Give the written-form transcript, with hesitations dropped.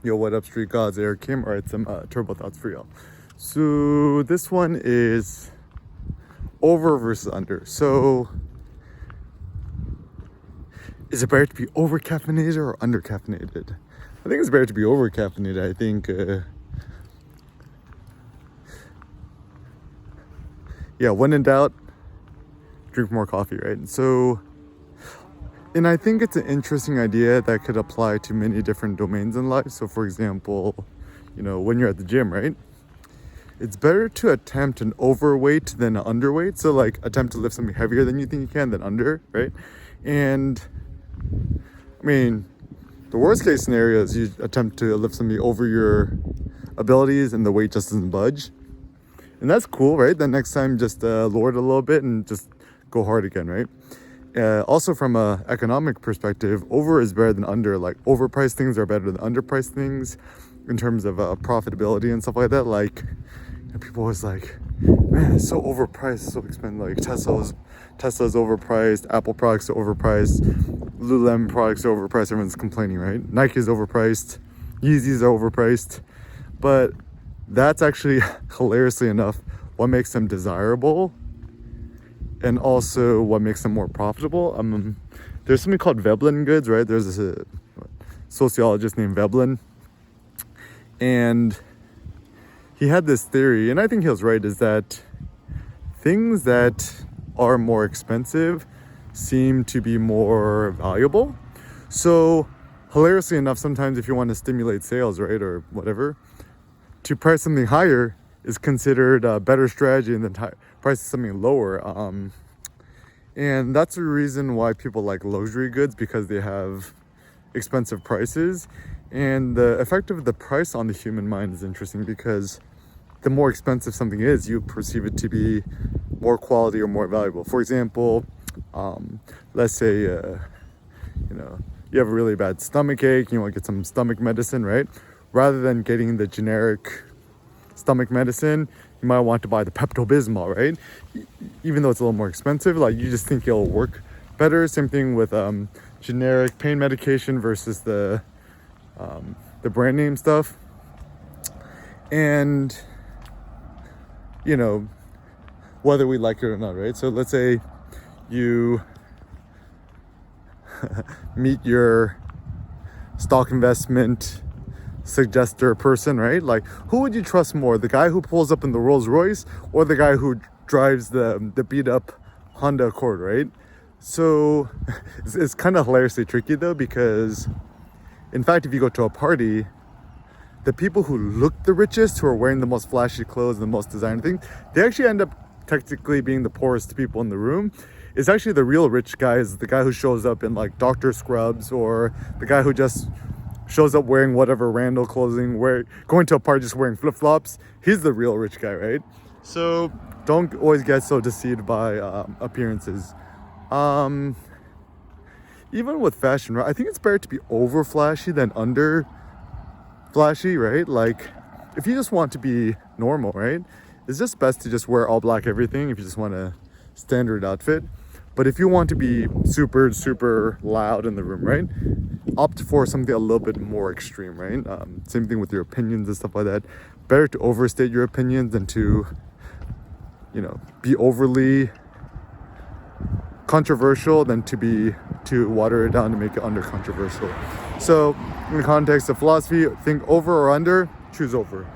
Yo, what up, Street Gods? Eric Kim. All right, some turbo thoughts for y'all. So this one is over versus under. So is it better to be over caffeinated or under caffeinated? I think it's better to be over caffeinated. I think, when in doubt, drink more coffee, right? And I think it's an interesting idea that could apply to many different domains in life. So for example, when you're at the gym, right? It's better to attempt an overweight than an underweight. So like attempt to lift something heavier than you think you can than under, right? And I mean, the worst case scenario is you attempt to lift something over your abilities and the weight just doesn't budge. And that's cool, right? Then next time just lower it a little bit and just go hard again, right? Also from an economic perspective, over is better than under. Like overpriced things are better than underpriced things in terms of profitability and stuff like that. Like people always like, man, it's so overpriced, so expensive. Like Tesla's overpriced, Apple products are overpriced, Lululemon products are overpriced. Everyone's complaining, right? Nike is overpriced, Yeezys are overpriced, but that's actually hilariously enough what makes them desirable. And also what makes them more profitable. There's something called Veblen goods, right? There's this sociologist named Veblen. And he had this theory, and I think he was right, is that things that are more expensive seem to be more valuable. So hilariously enough, sometimes if you want to stimulate sales, right, or whatever, to price something higher is considered a better strategy than price something lower. And that's the reason why people like luxury goods, because they have expensive prices. And the effect of the price on the human mind is interesting, because the more expensive something is, you perceive it to be more quality or more valuable. For example, let's say you have a really bad stomach ache, you want to get some stomach medicine, right? Rather than getting the generic stomach medicine, you might want to buy the Pepto-Bismol, right? Even though it's a little more expensive, like you just think it'll work better. Same thing with generic pain medication versus the brand name stuff. And whether we like it or not, right? So let's say you meet your stock investment suggester person, right? Like, who would you trust more, the guy who pulls up in the Rolls Royce or the guy who drives the beat up Honda Accord, right? So it's kind of hilariously tricky though, because in fact, if you go to a party, the people who look the richest, who are wearing the most flashy clothes, the most designer things, they actually end up technically being the poorest people in the room. It's actually the real rich guys, the guy who shows up in like doctor scrubs, or the guy who just shows up wearing whatever Randall clothing, going to a party just wearing flip-flops. He's the real rich guy, right? So don't always get so deceived by appearances. Even with fashion, right? I think it's better to be over flashy than under flashy, right? Like if you just want to be normal, right? It's just best to just wear all black everything if you just want a standard outfit. But if you want to be super, super loud in the room, right? Opt for something a little bit more extreme, right? Same thing with your opinions and stuff like that. Better to overstate your opinions than to, be overly controversial than to water it down to make it under controversial. So in the context of philosophy, think over or under, choose over.